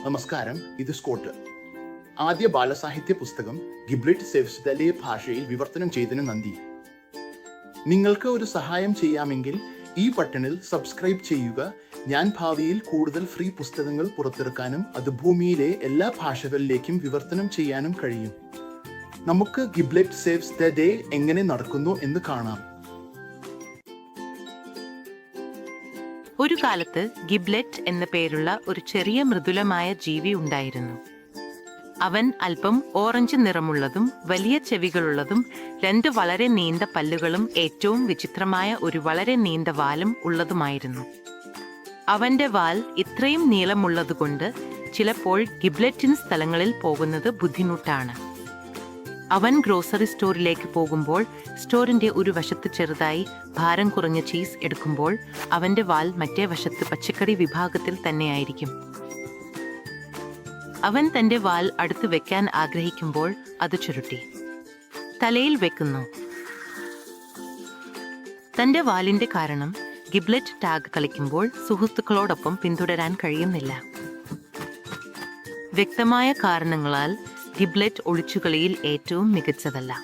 നമസ്കാരം, ഇത് സ്കോട്ട്. ആദ്യ ബാലസാഹിത്യ പുസ്തകം ഗിബ്ലിറ്റ് സെവ്സ്ദലെ ഭാഷയിൽ വിവർത്തനം ചെയ്തതിന് നന്ദി. നിങ്ങൾക്ക് ഒരു സഹായം ചെയ്യാമെങ്കിൽ ഈ ബട്ടണിൽ സബ്സ്ക്രൈബ് ചെയ്യുക. ഞാൻ ഭാവിയിൽ കൂടുതൽ ഫ്രീ പുസ്തകങ്ങൾ പുറത്തിറക്കാനും അത് ഭൂമിയിലെ എല്ലാ ഭാഷകളിലേക്കും വിവർത്തനം ചെയ്യാനും കഴിയും. നമുക്ക് ഗിബ്ലിറ്റ് സേവ്സ് ദ ഡേ എങ്ങനെ നടക്കുന്നു എന്ന് കാണാം. ഒരു കാലത്ത് ഗിബ്ലെറ്റ് എന്ന പേരുള്ള ഒരു ചെറിയ മൃദുലമായ ജീവി ഉണ്ടായിരുന്നു. അവൻ അല്പം ഓറഞ്ച് നിറമുള്ളതും വലിയ ചെവികളുള്ളതും 2 വളരെ നീണ്ട പല്ലുകളും ഏറ്റവും വിചിത്രമായ ഒരു വളരെ നീണ്ട വാലും ഉള്ളതുമായിരുന്നു. അവന്റെ വാൽ ഇത്രയും നീളമുള്ളതുകൊണ്ട് ചിലപ്പോൾ ഗിബ്ലെറ്റിന് സ്ഥലങ്ങളിൽ പോകുന്നത് ബുദ്ധിമുട്ടാണ്. അവൻ ഗ്രോസറി സ്റ്റോറിലേക്ക് പോകുമ്പോൾ സ്റ്റോറിന്റെ ഒരു വശത്ത് ചെറുതായി ഭാരം കുറഞ്ഞ ചീസ് എടുക്കുമ്പോൾ അവന്റെ വാൽ മറ്റേ വശത്ത് പച്ചക്കറി വിഭാഗത്തിൽ തന്നെയായിരിക്കും. അവൻ തന്റെ വാൽ അടുത്ത് വെക്കാൻ ആഗ്രഹിക്കുമ്പോൾ അത് ചുരുട്ടി തലയിൽ വെക്കുന്നു. തന്റെ വാലിന്റെ കാരണം ഗിബ്ലെറ്റ് ടാഗ് കളിക്കുമ്പോൾ സുഹൃത്തുക്കളോടൊപ്പം പിന്തുടരാൻ കഴിയുന്നില്ല. വ്യക്തമായ കാരണങ്ങളാൽ ഗിബ്ലെറ്റ് ഒളിച്ചുകളിയിൽ ഏറ്റവും മികച്ചതല്ല.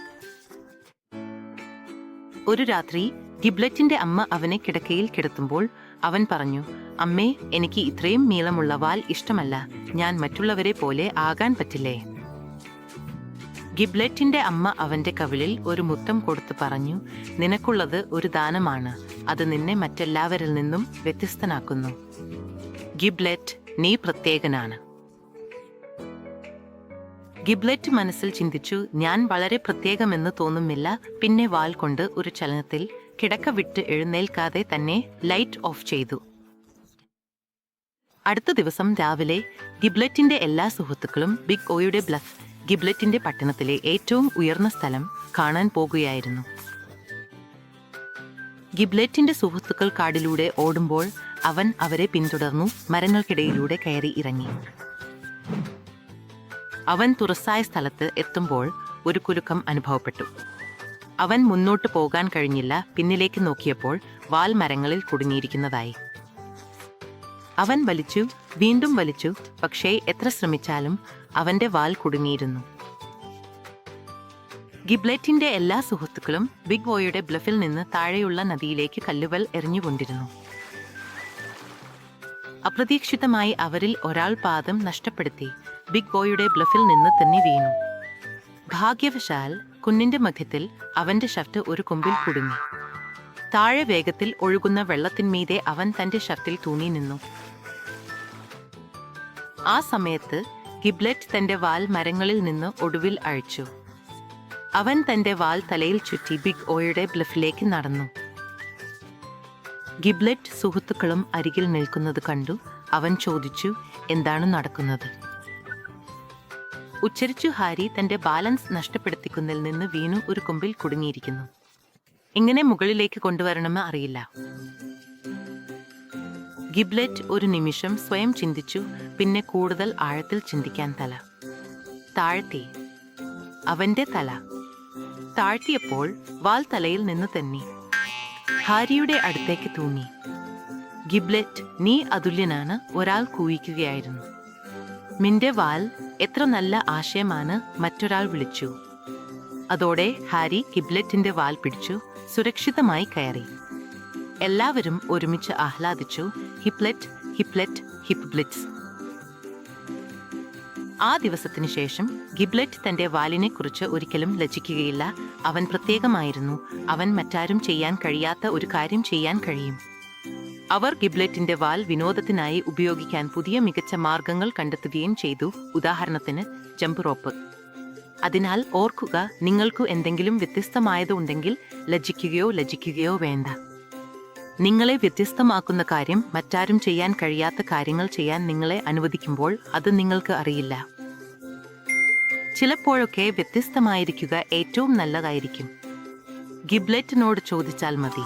ഒരു രാത്രി ഗിബ്ലെറ്റിന്റെ അമ്മ അവനെ കിടക്കയിൽ കിടത്തുമ്പോൾ അവൻ പറഞ്ഞു, "അമ്മേ, എനിക്ക് ഇത്രയും നീളമുള്ള വാൽ ഇഷ്ടമല്ല. ഞാൻ മറ്റുള്ളവരെ പോലെ ആകാൻ പറ്റില്ലേ?" ഗിബ്ലെറ്റിന്റെ അമ്മ അവന്റെ കവിളിൽ ഒരു മുത്തം കൊടുത്ത് പറഞ്ഞു, "നിനക്കുള്ളത് ഒരു ദാനമാണ്. അത് നിന്നെ മറ്റെല്ലാവരിൽ നിന്നും വ്യത്യസ്തനാക്കുന്നു. ഗിബ്ലെറ്റ്, നീ പ്രത്യേകനാണ്." ഗിബ്ലെറ്റ് മനസ്സിൽ ചിന്തിച്ചു, "ഞാൻ വളരെ പ്രത്യേകമെന്ന് തോന്നുന്നില്ല." പിന്നെ വാൽ കൊണ്ട് ഒരു ചലനത്തിൽ കിടക്ക വിട്ട് എഴുന്നേൽക്കാതെ തന്നെ ലൈറ്റ് ഓഫ് ചെയ്തു. അടുത്ത ദിവസം രാവിലെ ഗിബ്ലെറ്റിന്റെ എല്ലാ സുഹൃത്തുക്കളും ബിഗ് ഓയുടെ ബ്ലഫ്, ഗിബ്ലെറ്റിന്റെ പട്ടണത്തിലെ ഏറ്റവും ഉയർന്ന സ്ഥലം, കാണാൻ പോകുകയായിരുന്നു. ഗിബ്ലെറ്റിന്റെ സുഹൃത്തുക്കൾ കാടിലൂടെ ഓടുമ്പോൾ അവൻ അവരെ പിന്തുടർന്നു മരങ്ങൾക്കിടയിലൂടെ കയറി ഇറങ്ങി. അവൻ തുറസായ സ്ഥലത്ത് എത്തുമ്പോൾ ഒരു കുലുക്കം അനുഭവപ്പെട്ടു. അവൻ മുന്നോട്ട് പോകാൻ കഴിഞ്ഞില്ല. പിന്നിലേക്ക് നോക്കിയപ്പോൾ വാൽ മരങ്ങളിൽ കുടുങ്ങിയിരിക്കുന്നതായി. അവൻ വലിച്ചു, വീണ്ടും വലിച്ചു, പക്ഷേ എത്ര ശ്രമിച്ചാലും അവന്റെ വാൽ കുടുങ്ങിയിരുന്നു. ഗിബ്ലെറ്റിന്റെ എല്ലാ സുഹൃത്തുക്കളും ബിഗ് ബോയുടെ ബ്ലഫിൽ നിന്ന് താഴെയുള്ള നദിയിലേക്ക് കല്ലുകൾ എറിഞ്ഞുകൊണ്ടിരുന്നു. അപ്രതീക്ഷിതമായി അവരിൽ ഒരാൾ പാദം നഷ്ടപ്പെടുത്തി ബിഗ് ബോയുടെ ബ്ലഫിൽ നിന്ന് തന്നെ വീണു. ഭാഗ്യവശാൽ കുന്നിന്റെ മധ്യത്തിൽ അവന്റെ ഷഫ്റ്റ് ഒരു കൊമ്പിൽ കുടുങ്ങി. താഴെ വേഗത്തിൽ ഒഴുകുന്ന വെള്ളത്തിന്മീതെ അവൻ തന്റെ ഷഫ്റ്റിൽ തൂങ്ങി നിന്നു. ആ സമയത്ത് ഗിബ്ലെറ്റ് തന്റെ വാൽ മരങ്ങളിൽ നിന്ന് ഒടുവിൽ അഴിച്ചു. അവൻ തന്റെ വാൽ തലയിൽ ചുറ്റി ബിഗ് ഓയുടെ ബ്ലഫിലേക്ക് നടന്നു. ഗിബ്ലെറ്റ് സുഹൃത്തുക്കളും അരികിൽ നിൽക്കുന്നത് കണ്ടു. അവൻ ചോദിച്ചു, "എന്താണ് നടക്കുന്നത്?" ഉച്ചരിച്ചു. ഹാരി തന്റെ ബാലൻസ് നഷ്ടപ്പെടുത്തിക്കുന്നിൽ നിന്ന് വീണു ഒരു കൊമ്പിൽ കുടുങ്ങിയിരിക്കുന്നു. എങ്ങനെ മുകളിലേക്ക് കൊണ്ടുവരണമെന്ന് അറിയില്ല. ഗിബ്ലെറ്റ് ഒരു നിമിഷം സ്വയം ചിന്തിച്ചു. പിന്നെ കൂടുതൽ ആഴത്തിൽ ചിന്തിക്കാൻ തല താഴ്ത്തി. അവന്റെ തല താഴ്ത്തിയപ്പോൾ വാൽ തലയിൽ നിന്ന് തന്നെ ഹാരിയുടെ അടുത്തേക്ക് തൂങ്ങി. "ഗിബ്ലെറ്റ്, നീ അതുല്യനാണ്," ഒരാൾ കൂവിക്കുകയായിരുന്നു. "നിന്റെ വാൽ എത്ര നല്ല ആശയമാണ്," മറ്റൊരാൾ വിളിച്ചു. അതോടെ ഹാരി ഗിബ്ലെറ്റിന്റെ വാൽ പിടിച്ചു സുരക്ഷിതമായി കയറി. എല്ലാവരും ഒരുമിച്ച് ആഹ്ലാദിച്ചു. ഹിപ്ലെറ്റ്, ഹിപ്ലെറ്റ്, ഹിപ്ബ്ലിറ്റ്സ്. ആ ദിവസത്തിനു ശേഷം ഗിബ്ലെറ്റ് തന്റെ വാലിനെ കുറിച്ച് ഒരിക്കലും ലജ്ജിക്കുകയില്ല. അവൻ പ്രത്യേകമായിരുന്നു. അവൻ മറ്റാരും ചെയ്യാൻ കഴിയാത്ത ഒരു കാര്യം ചെയ്യാൻ കഴിയും. അവർ ഗിബ്ലെറ്റിന്റെ വാൽ വിനോദത്തിനായി ഉപയോഗിക്കാൻ പുതിയ മികച്ച മാർഗങ്ങൾ കണ്ടെത്തുകയും ചെയ്തു. ഉദാഹരണത്തിന് ജമ്പ് റോപ്പ്. അതിനാൽ ഓർക്കുക, നിങ്ങൾക്ക് എന്തെങ്കിലും വ്യത്യസ്തമായത് ഉണ്ടെങ്കിൽ ലജ്ജിക്കുകയോ വേണ്ട. നിങ്ങളെ വ്യത്യസ്തമാക്കുന്ന കാര്യം മറ്റാരും ചെയ്യാൻ കഴിയാത്ത കാര്യങ്ങൾ ചെയ്യാൻ നിങ്ങളെ അനുവദിക്കുമ്പോൾ അത് നിങ്ങൾക്ക് അറിയില്ല. ചിലപ്പോഴൊക്കെ വ്യത്യസ്തമായിരിക്കുക ഏറ്റവും നല്ലതായിരിക്കും. ഗിബ്ലെറ്റിനോട് ചോദിച്ചാൽ മതി.